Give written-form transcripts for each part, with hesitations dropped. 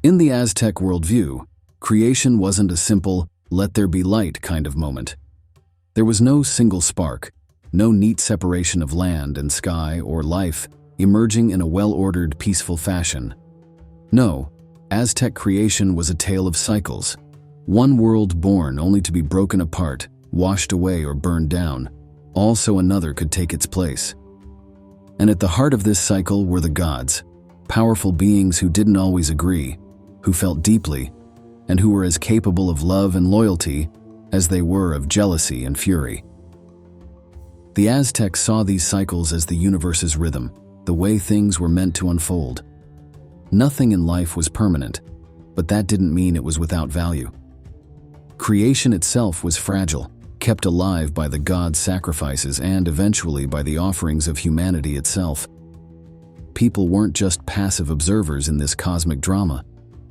In the Aztec worldview, creation wasn't a simple, let there be light kind of moment. There was no single spark, no neat separation of land and sky or life emerging in a well-ordered, peaceful fashion. No, Aztec creation was a tale of cycles. One world born only to be broken apart, washed away or burned down, all so another could take its place. And at the heart of this cycle were the gods, powerful beings who didn't always agree, who felt deeply, and who were as capable of love and loyalty as they were of jealousy and fury. The Aztecs saw these cycles as the universe's rhythm, the way things were meant to unfold. Nothing in life was permanent, but that didn't mean it was without value. Creation itself was fragile, kept alive by the gods' sacrifices and eventually by the offerings of humanity itself. People weren't just passive observers in this cosmic drama.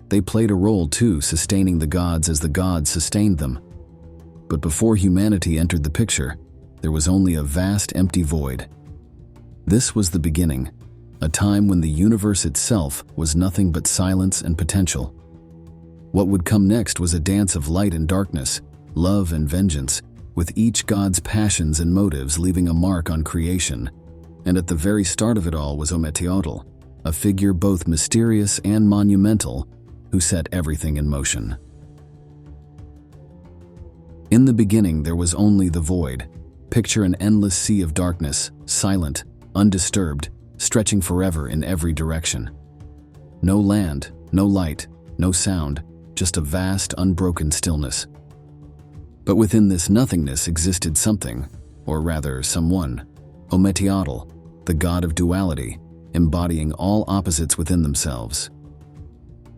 They played a role too, sustaining the gods as the gods sustained them. But before humanity entered the picture, there was only a vast empty void. This was the beginning, a time when the universe itself was nothing but silence and potential. What would come next was a dance of light and darkness, love and vengeance, with each god's passions and motives leaving a mark on creation. And at the very start of it all was Ometeotl, a figure both mysterious and monumental who set everything in motion. In the beginning there was only the void. Picture an endless sea of darkness, silent, undisturbed, stretching forever in every direction. No land, no light, no sound, just a vast, unbroken stillness. But within this nothingness existed something, or rather someone, Ometeotl, the god of duality, embodying all opposites within themselves.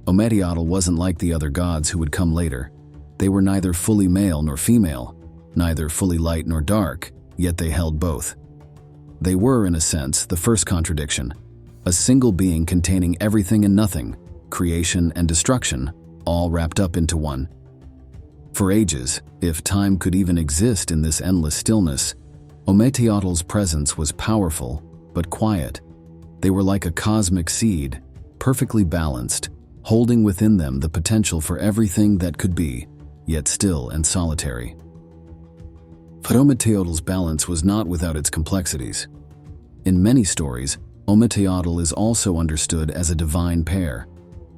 Ometeotl wasn't like the other gods who would come later. They were neither fully male nor female, neither fully light nor dark, yet they held both. They were, in a sense, the first contradiction, a single being containing everything and nothing, creation and destruction, all wrapped up into one. For ages, if time could even exist in this endless stillness, Ometeotl's presence was powerful, but quiet. They were like a cosmic seed, perfectly balanced, holding within them the potential for everything that could be, yet still and solitary. But Ometeotl's balance was not without its complexities. In many stories, Ometeotl is also understood as a divine pair,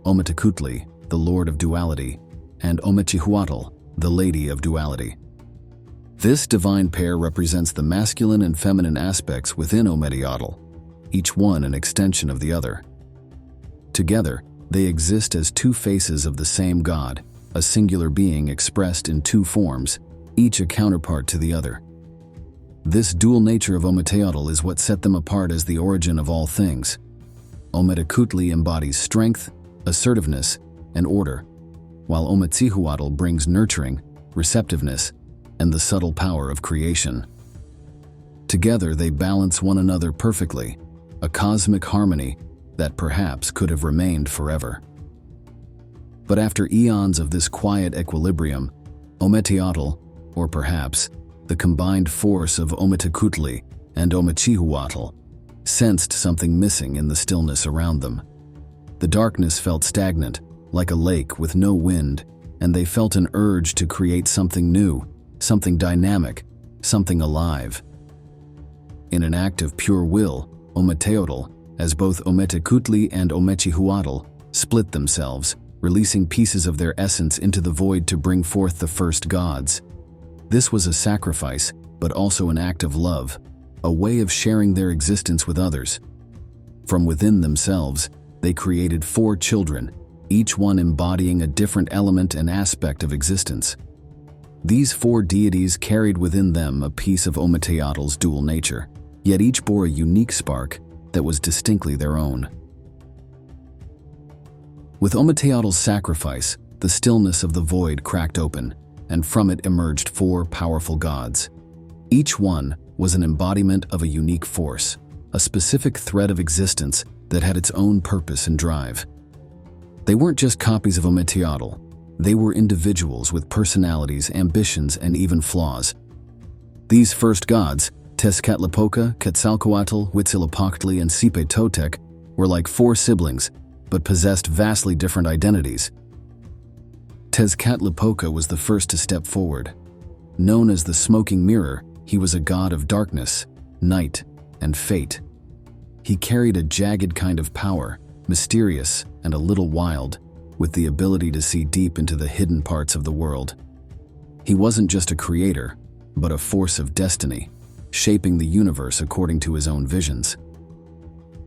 Ometeotl, the Lord of Duality, and Ometeotl, the Lady of Duality. This divine pair represents the masculine and feminine aspects within Ometeotl, each one an extension of the other. Together, they exist as two faces of the same god, a singular being expressed in two forms, each a counterpart to the other. This dual nature of Ometeotl is what set them apart as the origin of all things. Ometeotl embodies strength, assertiveness, and order, while Ometeotl brings nurturing, receptiveness, and the subtle power of creation. Together they balance one another perfectly, a cosmic harmony that perhaps could have remained forever. But after eons of this quiet equilibrium, Ometeotl, or perhaps the combined force of Ometeotl and Ometeotl, sensed something missing in the stillness around them. The darkness felt stagnant, like a lake with no wind, and they felt an urge to create something new, something dynamic, something alive. In an act of pure will, Ometeotl, as both Ometeotl and Ometeotl, split themselves, releasing pieces of their essence into the void to bring forth the first gods. This was a sacrifice, but also an act of love, a way of sharing their existence with others. From within themselves, they created 4 children, each one embodying a different element and aspect of existence. These 4 deities carried within them a piece of Ometeotl's dual nature, yet each bore a unique spark that was distinctly their own. With Ometeotl's sacrifice, the stillness of the void cracked open, and from it emerged 4 powerful gods. Each one was an embodiment of a unique force, a specific thread of existence that had its own purpose and drive. They weren't just copies of Ometeotl. They were individuals with personalities, ambitions, and even flaws. These first gods, Tezcatlipoca, Quetzalcoatl, Huitzilopochtli, and Xipe Totec, were like 4 siblings, but possessed vastly different identities. Tezcatlipoca was the first to step forward. Known as the Smoking Mirror, he was a god of darkness, night, and fate. He carried a jagged kind of power, mysterious and a little wild, with the ability to see deep into the hidden parts of the world. He wasn't just a creator, but a force of destiny, shaping the universe according to his own visions.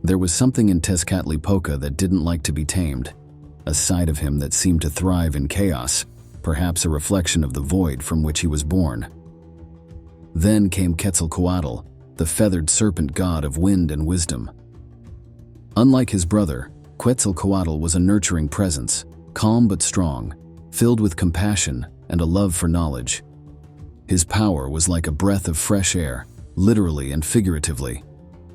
There was something in Tezcatlipoca that didn't like to be tamed, a side of him that seemed to thrive in chaos, perhaps a reflection of the void from which he was born. Then came Quetzalcoatl, the feathered serpent god of wind and wisdom. Unlike his brother, Quetzalcoatl was a nurturing presence, calm but strong, filled with compassion and a love for knowledge. His power was like a breath of fresh air, literally and figuratively.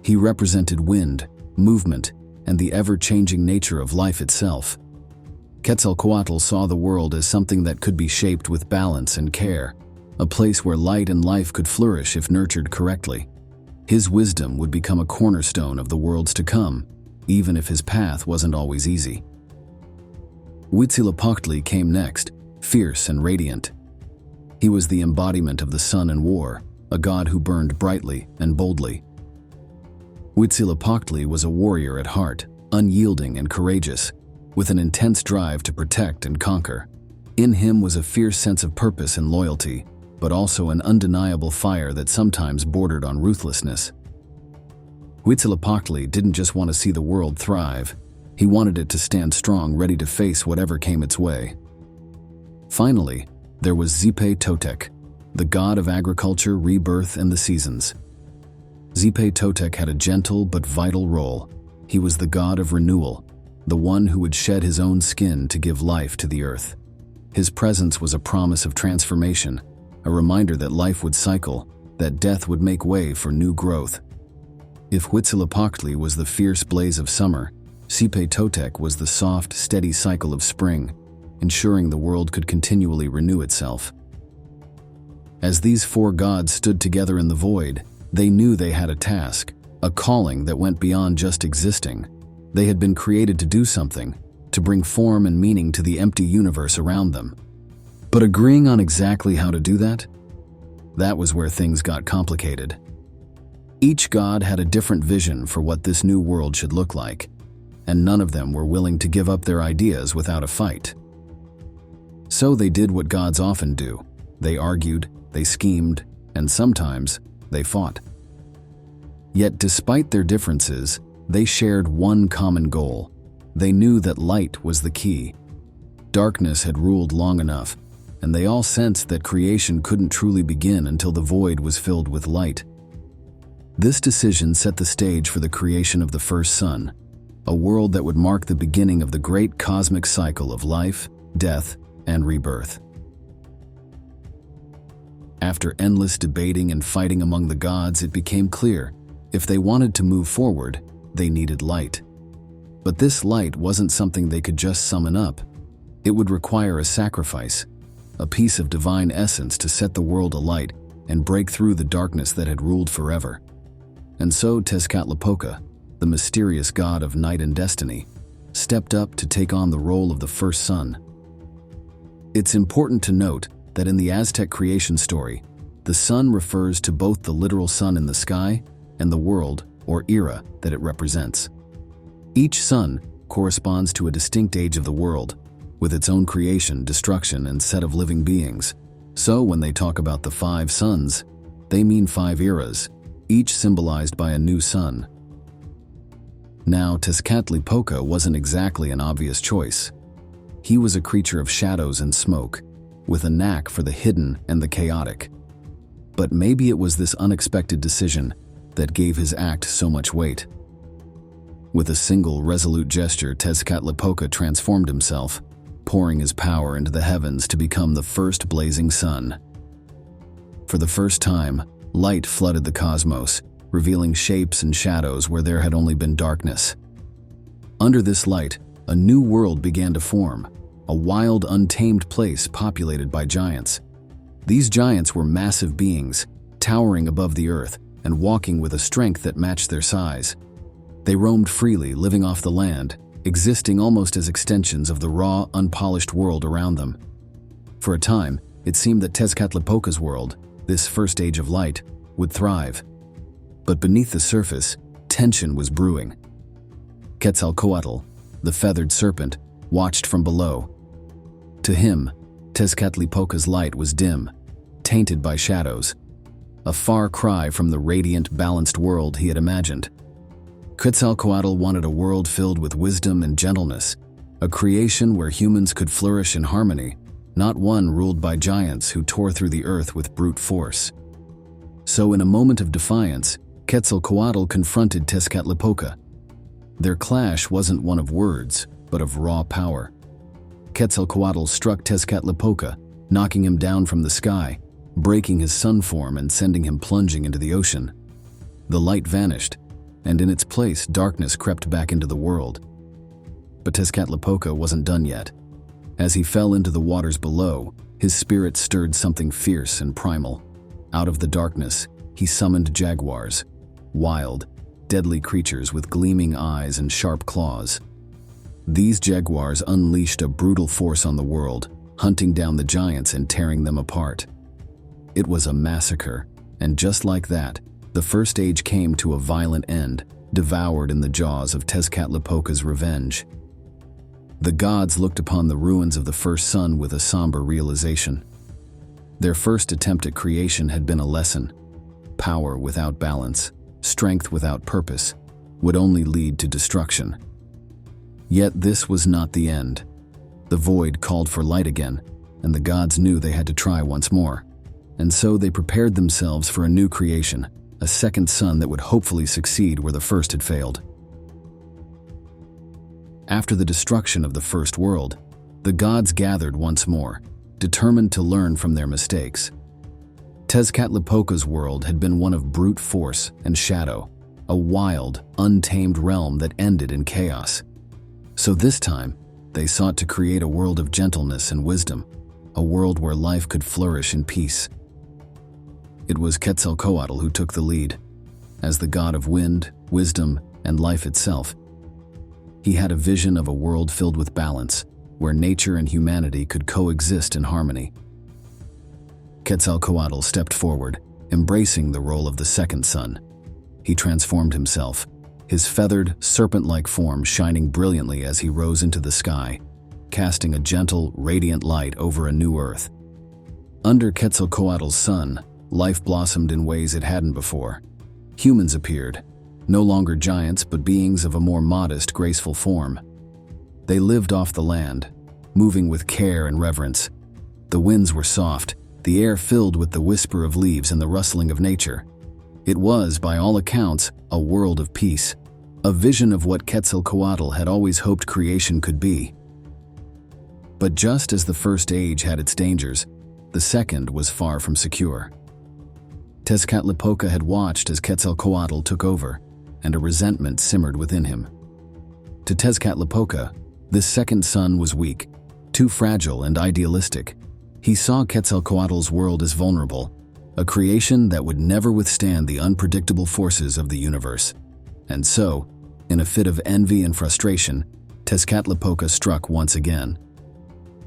He represented wind, movement, and the ever-changing nature of life itself. Quetzalcoatl saw the world as something that could be shaped with balance and care, a place where light and life could flourish if nurtured correctly. His wisdom would become a cornerstone of the worlds to come, even if his path wasn't always easy. Huitzilopochtli came next, fierce and radiant. He was the embodiment of the sun and war, a god who burned brightly and boldly. Huitzilopochtli was a warrior at heart, unyielding and courageous, with an intense drive to protect and conquer. In him was a fierce sense of purpose and loyalty, but also an undeniable fire that sometimes bordered on ruthlessness. Huitzilopochtli didn't just want to see the world thrive, he wanted it to stand strong, ready to face whatever came its way. Finally, there was Ometeotl, the god of agriculture, rebirth, and the seasons. Ometeotl had a gentle but vital role. He was the god of renewal, the one who would shed his own skin to give life to the earth. His presence was a promise of transformation, a reminder that life would cycle, that death would make way for new growth. If Huitzilopochtli was the fierce blaze of summer, Ometeotl was the soft, steady cycle of spring, ensuring the world could continually renew itself. As these four gods stood together in the void, they knew they had a task, a calling that went beyond just existing. They had been created to do something, to bring form and meaning to the empty universe around them. But agreeing on exactly how to do that? That was where things got complicated. Each god had a different vision for what this new world should look like, and none of them were willing to give up their ideas without a fight. So they did what gods often do. They argued, they schemed, and sometimes they fought. Yet despite their differences, they shared one common goal. They knew that light was the key. Darkness had ruled long enough, and they all sensed that creation couldn't truly begin until the void was filled with light. This decision set the stage for the creation of the Firth Sun, a world that would mark the beginning of the great cosmic cycle of life, death, and rebirth. After endless debating and fighting among the gods, it became clear, if they wanted to move forward, they needed light. But this light wasn't something they could just summon up. It would require a sacrifice, a piece of divine essence to set the world alight and break through the darkness that had ruled forever. And so Tezcatlipoca, the mysterious god of night and destiny, stepped up to take on the role of the Firth Sun. It's important to note that in the Aztec creation story, the sun refers to both the literal sun in the sky and the world, or era, that it represents. Each sun corresponds to a distinct age of the world, with its own creation, destruction, and set of living beings. So when they talk about the 5 suns, they mean 5 eras, each symbolized by a new sun. Now, Tezcatlipoca wasn't exactly an obvious choice. He was a creature of shadows and smoke, with a knack for the hidden and the chaotic. But maybe it was this unexpected decision that gave his act so much weight. With a single resolute gesture, Tezcatlipoca transformed himself, pouring his power into the heavens to become the first blazing sun. For the first time, light flooded the cosmos, revealing shapes and shadows where there had only been darkness. Under this light, a new world began to form, a wild, untamed place populated by giants. These giants were massive beings, towering above the earth and walking with a strength that matched their size. They roamed freely, living off the land, existing almost as extensions of the raw, unpolished world around them. For a time, it seemed that Tezcatlipoca's world, this first age of light, would thrive. But beneath the surface, tension was brewing. Quetzalcoatl, the feathered serpent, watched from below. To him, Tezcatlipoca's light was dim, tainted by shadows, a far cry from the radiant, balanced world he had imagined. Quetzalcoatl wanted a world filled with wisdom and gentleness, a creation where humans could flourish in harmony, not one ruled by giants who tore through the earth with brute force. So in a moment of defiance, Quetzalcoatl confronted Tezcatlipoca. Their clash wasn't one of words, but of raw power. Quetzalcoatl struck Tezcatlipoca, knocking him down from the sky, breaking his sun form and sending him plunging into the ocean. The light vanished, and in its place darkness crept back into the world. But Tezcatlipoca wasn't done yet. As he fell into the waters below, his spirit stirred something fierce and primal. Out of the darkness, he summoned jaguars, wild, deadly creatures with gleaming eyes and sharp claws. These jaguars unleashed a brutal force on the world, hunting down the giants and tearing them apart. It was a massacre, and just like that, the First Age came to a violent end, devoured in the jaws of Tezcatlipoca's revenge. The gods looked upon the ruins of the Firth Sun with a somber realization. Their first attempt at creation had been a lesson. Power without balance, strength without purpose, would only lead to destruction. Yet this was not the end. The void called for light again, and the gods knew they had to try once more. And so they prepared themselves for a new creation, a second sun that would hopefully succeed where the first had failed. After the destruction of the first world, the gods gathered once more, determined to learn from their mistakes. Tezcatlipoca's world had been one of brute force and shadow, a wild, untamed realm that ended in chaos. So this time, they sought to create a world of gentleness and wisdom, a world where life could flourish in peace. It was Quetzalcoatl who took the lead. As the god of wind, wisdom, and life itself, he had a vision of a world filled with balance, where nature and humanity could coexist in harmony. Quetzalcoatl stepped forward, embracing the role of the second sun. He transformed himself, his feathered, serpent-like form shining brilliantly as he rose into the sky, casting a gentle, radiant light over a new earth. Under Quetzalcoatl's sun, life blossomed in ways it hadn't before. Humans appeared, no longer giants but beings of a more modest, graceful form. They lived off the land, moving with care and reverence. The winds were soft, the air filled with the whisper of leaves and the rustling of nature. It was, by all accounts, a world of peace, a vision of what Quetzalcoatl had always hoped creation could be. But just as the First Age had its dangers, the second was far from secure. Tezcatlipoca had watched as Quetzalcoatl took over, and a resentment simmered within him. To Tezcatlipoca, this second sun was weak, too fragile and idealistic. He saw Quetzalcoatl's world as vulnerable, a creation that would never withstand the unpredictable forces of the universe. And so, in a fit of envy and frustration, Tezcatlipoca struck once again.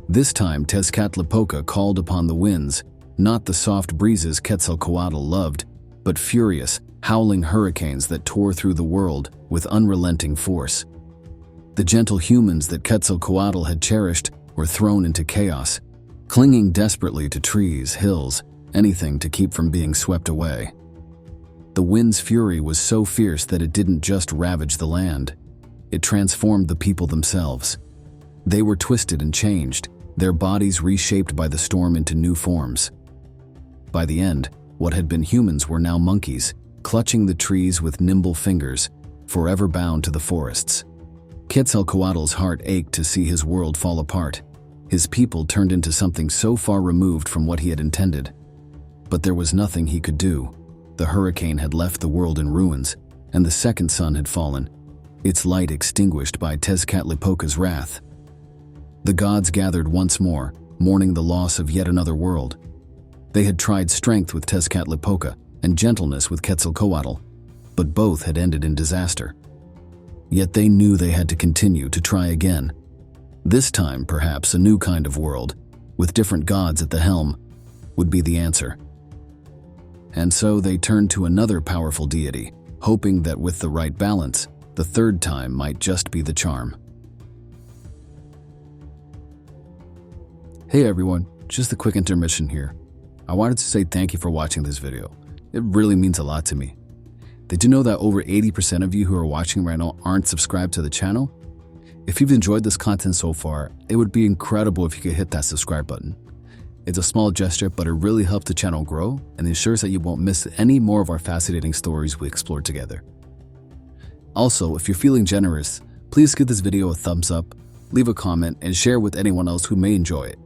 This time Tezcatlipoca called upon the winds, not the soft breezes Quetzalcoatl loved, but furious, howling hurricanes that tore through the world with unrelenting force. The gentle humans that Quetzalcoatl had cherished were thrown into chaos, clinging desperately to trees, hills, anything to keep from being swept away. The wind's fury was so fierce that it didn't just ravage the land. It transformed the people themselves. They were twisted and changed, their bodies reshaped by the storm into new forms. By the end, what had been humans were now monkeys, clutching the trees with nimble fingers, forever bound to the forests. Quetzalcoatl's heart ached to see his world fall apart. His people turned into something so far removed from what he had intended. But there was nothing he could do. The hurricane had left the world in ruins, and the second sun had fallen, its light extinguished by Tezcatlipoca's wrath. The gods gathered once more, mourning the loss of yet another world. They had tried strength with Tezcatlipoca and gentleness with Quetzalcoatl, but both had ended in disaster. Yet they knew they had to continue to try again. This time, perhaps, a new kind of world, with different gods at the helm, would be the answer. And so they turned to another powerful deity, hoping that with the right balance, the third time might just be the charm. Hey everyone, just a quick intermission here. I wanted to say thank you for watching this video. It really means a lot to me. Did you know that over 80% of you who are watching right now aren't subscribed to the channel? If you've enjoyed this content so far, it would be incredible if you could hit that subscribe button. It's a small gesture, but it really helps the channel grow and ensures that you won't miss any more of our fascinating stories we explore together. Also, if you're feeling generous, please give this video a thumbs up, leave a comment, and share with anyone else who may enjoy it.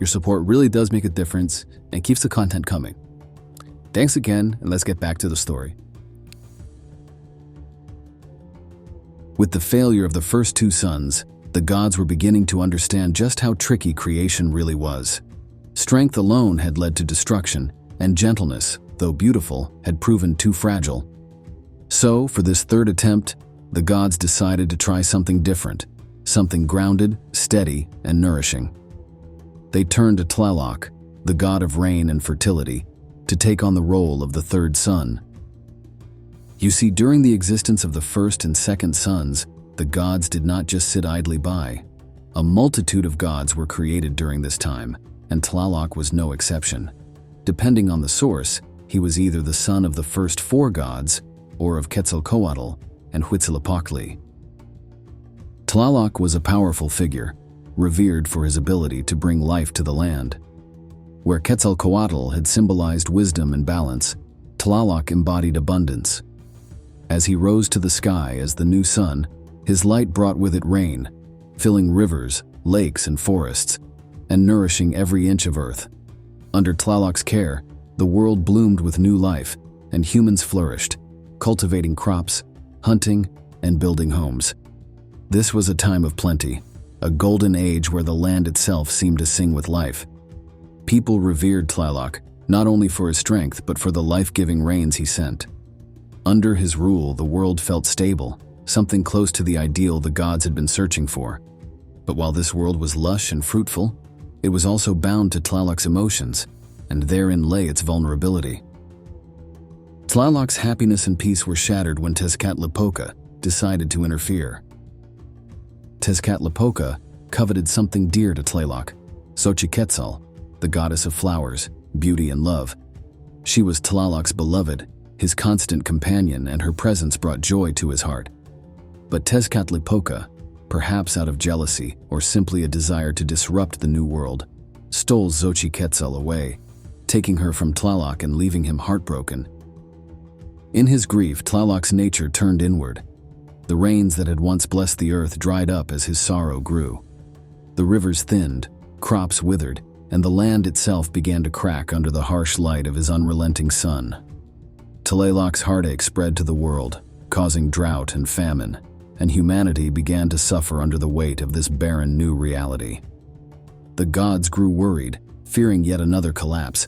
Your support really does make a difference and keeps the content coming. Thanks again, and let's get back to the story. With the failure of the first two suns, the gods were beginning to understand just how tricky creation really was. Strength alone had led to destruction, and gentleness, though beautiful, had proven too fragile. So, for this third attempt, the gods decided to try something different, something grounded, steady, and nourishing. They turned to Tlaloc, the god of rain and fertility, to take on the role of the third sun. You see, during the existence of the first and second suns, the gods did not just sit idly by. A multitude of gods were created during this time, and Tlaloc was no exception. Depending on the source, he was either the son of the first four gods, or of Quetzalcoatl and Huitzilopochtli. Tlaloc was a powerful figure, revered for his ability to bring life to the land. Where Quetzalcoatl had symbolized wisdom and balance, Tlaloc embodied abundance. As he rose to the sky as the new sun, his light brought with it rain, filling rivers, lakes, and forests, and nourishing every inch of earth. Under Tlaloc's care, the world bloomed with new life, and humans flourished, cultivating crops, hunting, and building homes. This was a time of plenty, a golden age where the land itself seemed to sing with life. People revered Tlaloc, not only for his strength but for the life-giving rains he sent. Under his rule, the world felt stable, something close to the ideal the gods had been searching for. But while this world was lush and fruitful, it was also bound to Tlaloc's emotions, and therein lay its vulnerability. Tlaloc's happiness and peace were shattered when Tezcatlipoca decided to interfere. Tezcatlipoca coveted something dear to Tlaloc, Xochiquetzal, the goddess of flowers, beauty, and love. She was Tlaloc's beloved, his constant companion, and her presence brought joy to his heart. But Tezcatlipoca, perhaps out of jealousy or simply a desire to disrupt the new world, stole Xochiquetzal away, taking her from Tlaloc and leaving him heartbroken. In his grief, Tlaloc's nature turned inward. The rains that had once blessed the earth dried up as his sorrow grew. The rivers thinned, crops withered, and the land itself began to crack under the harsh light of his unrelenting sun. Tlaloc's heartache spread to the world, causing drought and famine, and humanity began to suffer under the weight of this barren new reality. The gods grew worried, fearing yet another collapse.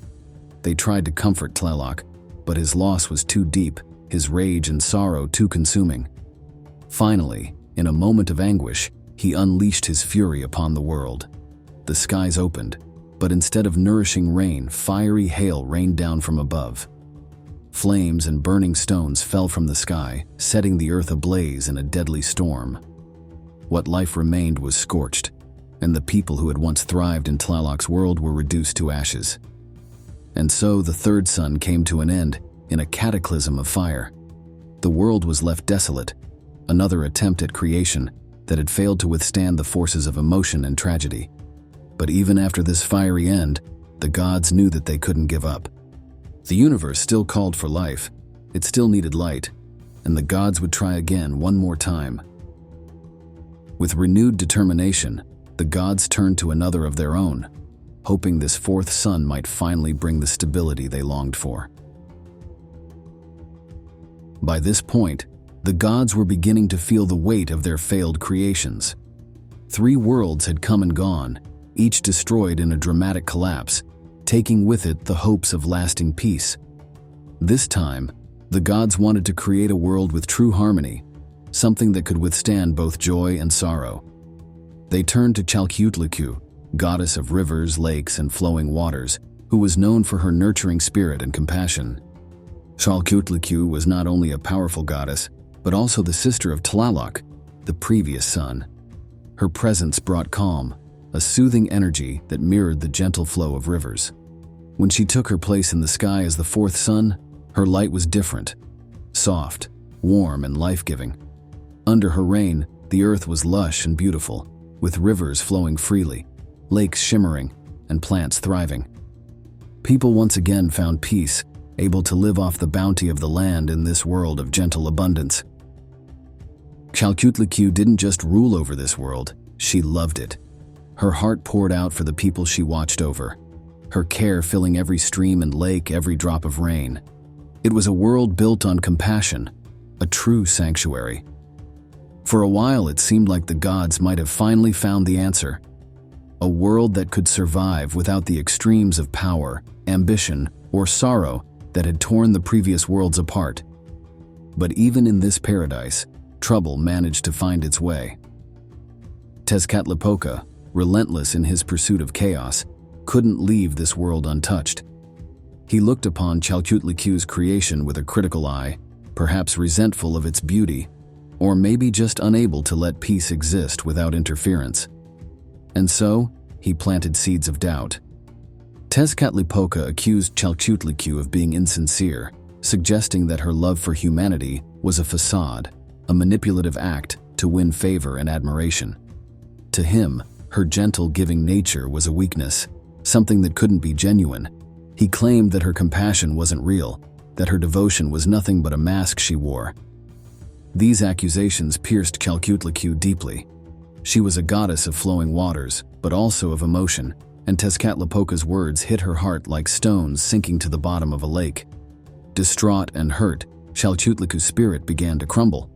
They tried to comfort Tlaloc, but his loss was too deep, his rage and sorrow too consuming. Finally, in a moment of anguish, he unleashed his fury upon the world. The skies opened, but instead of nourishing rain, fiery hail rained down from above. Flames and burning stones fell from the sky, setting the earth ablaze in a deadly storm. What life remained was scorched, and the people who had once thrived in Tlaloc's world were reduced to ashes. And so the third sun came to an end in a cataclysm of fire. The world was left desolate, another attempt at creation that had failed to withstand the forces of emotion and tragedy. But even after this fiery end, the gods knew that they couldn't give up. The universe still called for life, it still needed light, and the gods would try again one more time. With renewed determination, the gods turned to another of their own, hoping this fourth sun might finally bring the stability they longed for. By this point, the gods were beginning to feel the weight of their failed creations. 3 worlds had come and gone, each destroyed in a dramatic collapse, taking with it the hopes of lasting peace. This time, the gods wanted to create a world with true harmony, something that could withstand both joy and sorrow. They turned to Chalkutliku, goddess of rivers, lakes, and flowing waters, who was known for her nurturing spirit and compassion. Chalkutliku was not only a powerful goddess, but also the sister of Tlaloc, the previous sun. Her presence brought calm, a soothing energy that mirrored the gentle flow of rivers. When she took her place in the sky as the fourth sun, her light was different, soft, warm, and life-giving. Under her reign, the earth was lush and beautiful, with rivers flowing freely, lakes shimmering, and plants thriving. People once again found peace, able to live off the bounty of the land in this world of gentle abundance. Chalkutliku didn't just rule over this world, she loved it. Her heart poured out for the people she watched over, her care filling every stream and lake, every drop of rain. It was a world built on compassion, a true sanctuary. For a while, it seemed like the gods might have finally found the answer. A world that could survive without the extremes of power, ambition, or sorrow that had torn the previous worlds apart. But even in this paradise, trouble managed to find its way. Tezcatlipoca, relentless in his pursuit of chaos, couldn't leave this world untouched. He looked upon Chalkutliku's creation with a critical eye, perhaps resentful of its beauty, or maybe just unable to let peace exist without interference. And so, he planted seeds of doubt. Tezcatlipoca accused Chalkutliku of being insincere, suggesting that her love for humanity was a facade, a manipulative act to win favor and admiration. To him, her gentle, giving nature was a weakness, something that couldn't be genuine. He claimed that her compassion wasn't real, that her devotion was nothing but a mask she wore. These accusations pierced Chalkutliku deeply. She was a goddess of flowing waters, but also of emotion, and Tezcatlipoca's words hit her heart like stones sinking to the bottom of a lake. Distraught and hurt, Chalkutliku's spirit began to crumble.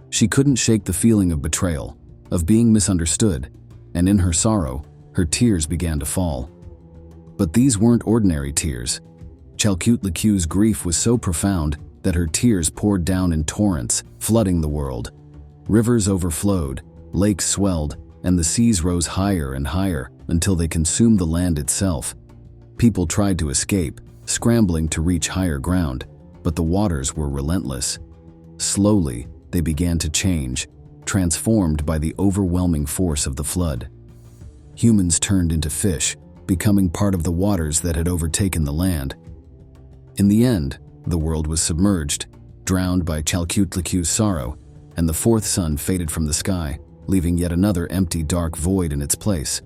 She couldn't shake the feeling of betrayal, of being misunderstood, and in her sorrow, her tears began to fall. But these weren't ordinary tears. Chalkutliku's grief was so profound that her tears poured down in torrents, flooding the world. Rivers overflowed, lakes swelled, and the seas rose higher and higher until they consumed the land itself. People tried to escape, scrambling to reach higher ground, but the waters were relentless. Slowly, they began to change, transformed by the overwhelming force of the flood. Humans turned into fish, becoming part of the waters that had overtaken the land. In the end, the world was submerged, drowned by Chalkutliku's sorrow, and the fourth sun faded from the sky, leaving yet another empty, dark void in its place.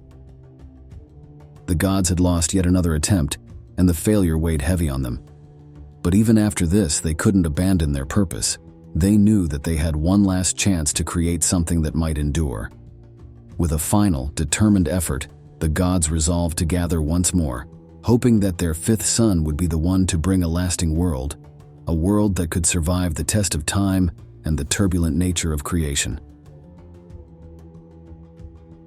The gods had lost yet another attempt, and the failure weighed heavy on them. But even after this, they couldn't abandon their purpose. They knew that they had one last chance to create something that might endure. With a final, determined effort, the gods resolved to gather once more, hoping that their fifth son would be the one to bring a lasting world, a world that could survive the test of time and the turbulent nature of creation.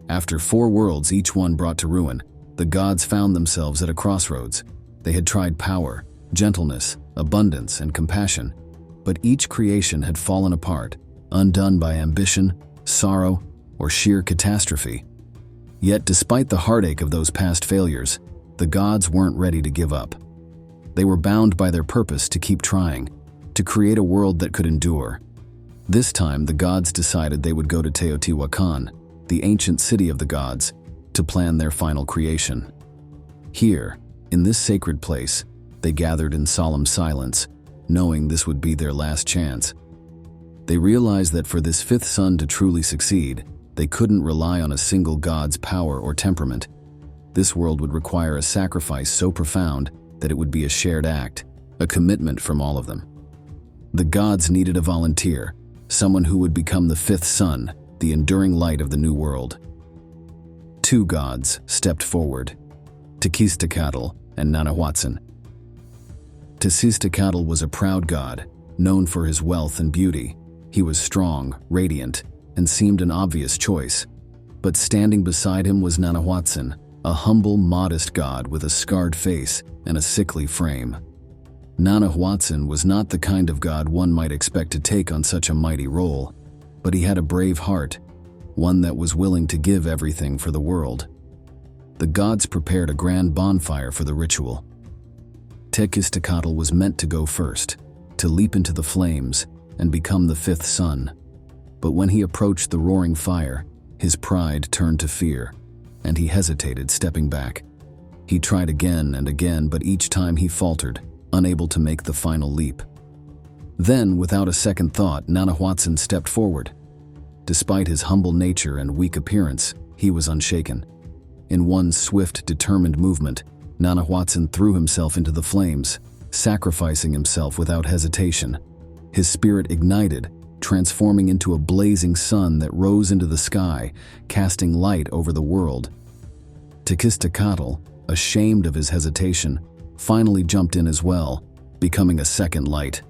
After 4 worlds, each one brought to ruin, the gods found themselves at a crossroads. They had tried power, gentleness, abundance, and compassion, but each creation had fallen apart, undone by ambition, sorrow, or sheer catastrophe. Yet despite the heartache of those past failures, the gods weren't ready to give up. They were bound by their purpose to keep trying, to create a world that could endure. This time, the gods decided they would go to Teotihuacan, the ancient city of the gods, to plan their final creation. Here, in this sacred place, they gathered in solemn silence, knowing this would be their last chance. They realized that for this fifth son to truly succeed, they couldn't rely on a single god's power or temperament. This world would require a sacrifice so profound that it would be a shared act, a commitment from all of them. The gods needed a volunteer, someone who would become the fifth son, the enduring light of the new world. 2 gods stepped forward, Tezcatli and Nanahuatzin. Tezcatli was a proud god, known for his wealth and beauty. He was strong, radiant, and seemed an obvious choice. But standing beside him was Nanahuatzin, a humble, modest god with a scarred face and a sickly frame. Nanahuatzin was not the kind of god one might expect to take on such a mighty role, but he had a brave heart, one that was willing to give everything for the world. The gods prepared a grand bonfire for the ritual. Ometeotl was meant to go first, to leap into the flames and become the fifth sun. But when he approached the roaring fire, his pride turned to fear, and he hesitated, stepping back. He tried again and again, but each time he faltered, unable to make the final leap. Then, without a second thought, Ometeotl stepped forward. Despite his humble nature and weak appearance, he was unshaken. In one swift, determined movement, Ometeotl threw himself into the flames, sacrificing himself without hesitation. His spirit ignited, transforming into a blazing sun that rose into the sky, casting light over the world. Ometeotl, ashamed of his hesitation, finally jumped in as well, becoming a second light.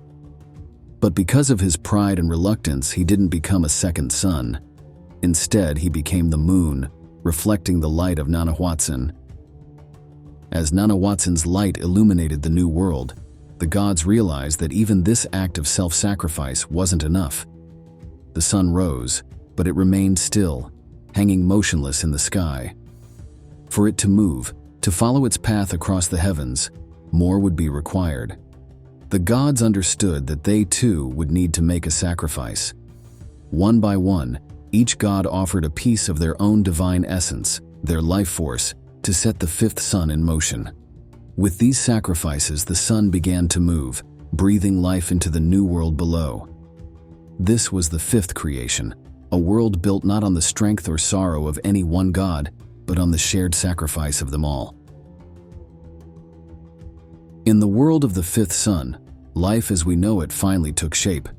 But because of his pride and reluctance, he didn't become a second sun. Instead, he became the moon, reflecting the light of Ometeotl. As Ometeotl's light illuminated the new world, the gods realized that even this act of self-sacrifice wasn't enough. The sun rose, but it remained still, hanging motionless in the sky. For it to move, to follow its path across the heavens, more would be required. The gods understood that they too would need to make a sacrifice. One by one, each god offered a piece of their own divine essence, their life force, to set the fifth sun in motion. With these sacrifices, the sun began to move, breathing life into the new world below. This was the fifth creation, a world built not on the strength or sorrow of any one god, but on the shared sacrifice of them all. In the world of the fifth sun, life as we know it finally took shape.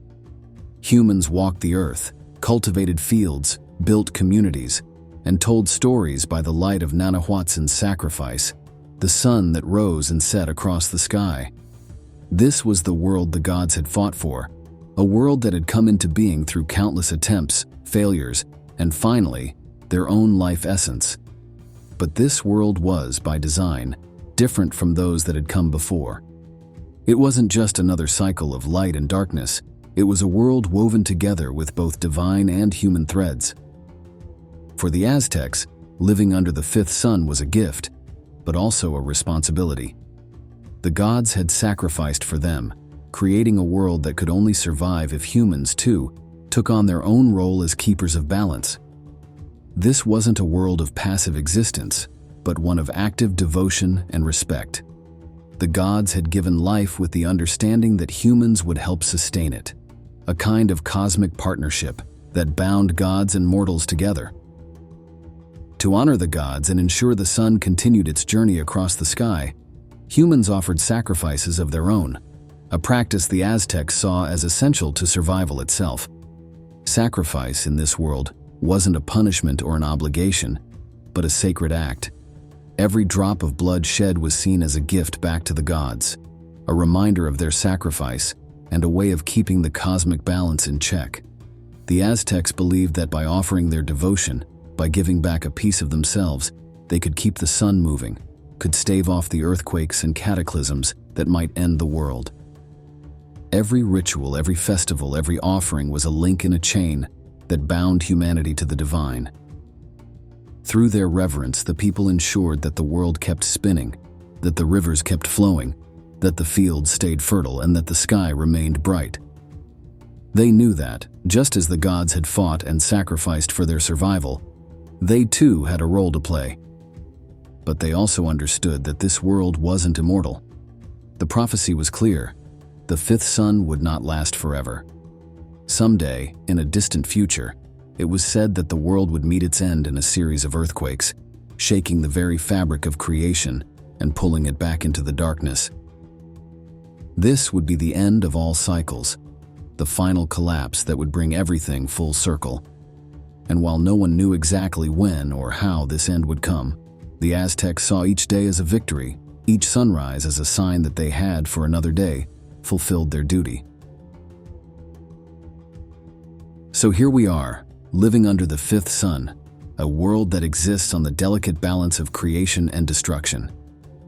Humans walked the earth, cultivated fields, built communities, and told stories by the light of Ometeotl's sacrifice, the sun that rose and set across the sky. This was the world the gods had fought for, a world that had come into being through countless attempts, failures, and finally, their own life essence. But this world was, by design, different from those that had come before. It wasn't just another cycle of light and darkness, it was a world woven together with both divine and human threads. For the Aztecs, living under the fifth sun was a gift, but also a responsibility. The gods had sacrificed for them, creating a world that could only survive if humans, too, took on their own role as keepers of balance. This wasn't a world of passive existence, but one of active devotion and respect. The gods had given life with the understanding that humans would help sustain it, a kind of cosmic partnership that bound gods and mortals together. To honor the gods and ensure the sun continued its journey across the sky, humans offered sacrifices of their own, a practice the Aztecs saw as essential to survival itself. Sacrifice in this world wasn't a punishment or an obligation, but a sacred act. Every drop of blood shed was seen as a gift back to the gods, a reminder of their sacrifice and a way of keeping the cosmic balance in check. The Aztecs believed that by offering their devotion, by giving back a piece of themselves, they could keep the sun moving, could stave off the earthquakes and cataclysms that might end the world. Every ritual, every festival, every offering was a link in a chain that bound humanity to the divine. Through their reverence, the people ensured that the world kept spinning, that the rivers kept flowing, that the fields stayed fertile, and that the sky remained bright. They knew that, just as the gods had fought and sacrificed for their survival, they too had a role to play. But they also understood that this world wasn't immortal. The prophecy was clear: the fifth sun would not last forever. Someday, in a distant future, it was said that the world would meet its end in a series of earthquakes, shaking the very fabric of creation and pulling it back into the darkness. This would be the end of all cycles, the final collapse that would bring everything full circle. And while no one knew exactly when or how this end would come, the Aztecs saw each day as a victory, each sunrise as a sign that they had, for another day, fulfilled their duty. So here we are, living under the fifth sun, a world that exists on the delicate balance of creation and destruction.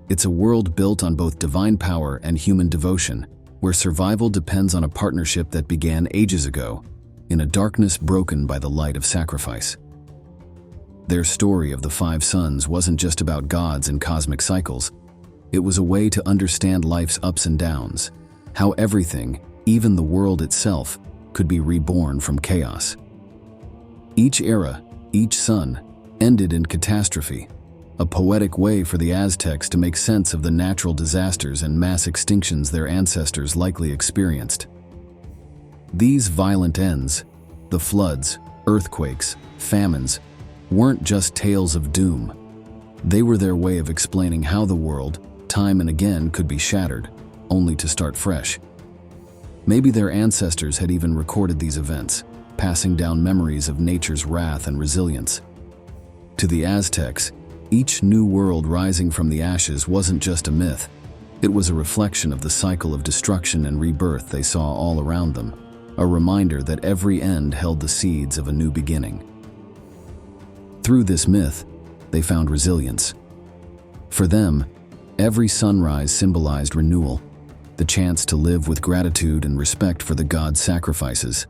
It's a world built on both divine power and human devotion, where survival depends on a partnership that began ages ago, in a darkness broken by the light of sacrifice. Their story of the 5 suns wasn't just about gods and cosmic cycles. It was a way to understand life's ups and downs, how everything, even the world itself, could be reborn from chaos. Each era, each sun, ended in catastrophe, a poetic way for the Aztecs to make sense of the natural disasters and mass extinctions their ancestors likely experienced. These violent ends, the floods, earthquakes, famines, weren't just tales of doom. They were their way of explaining how the world, time and again, could be shattered, only to start fresh. Maybe their ancestors had even recorded these events, passing down memories of nature's wrath and resilience. To the Aztecs, each new world rising from the ashes wasn't just a myth. It was a reflection of the cycle of destruction and rebirth they saw all around them, a reminder that every end held the seeds of a new beginning. Through this myth, they found resilience. For them, every sunrise symbolized renewal, the chance to live with gratitude and respect for the gods' sacrifices.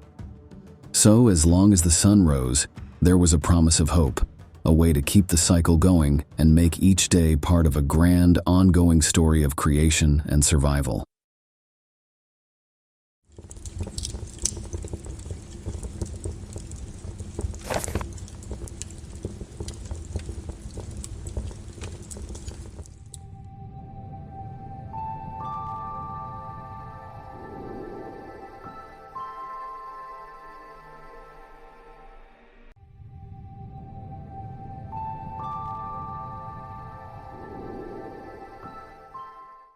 So, as long as the sun rose, there was a promise of hope, a way to keep the cycle going and make each day part of a grand, ongoing story of creation and survival.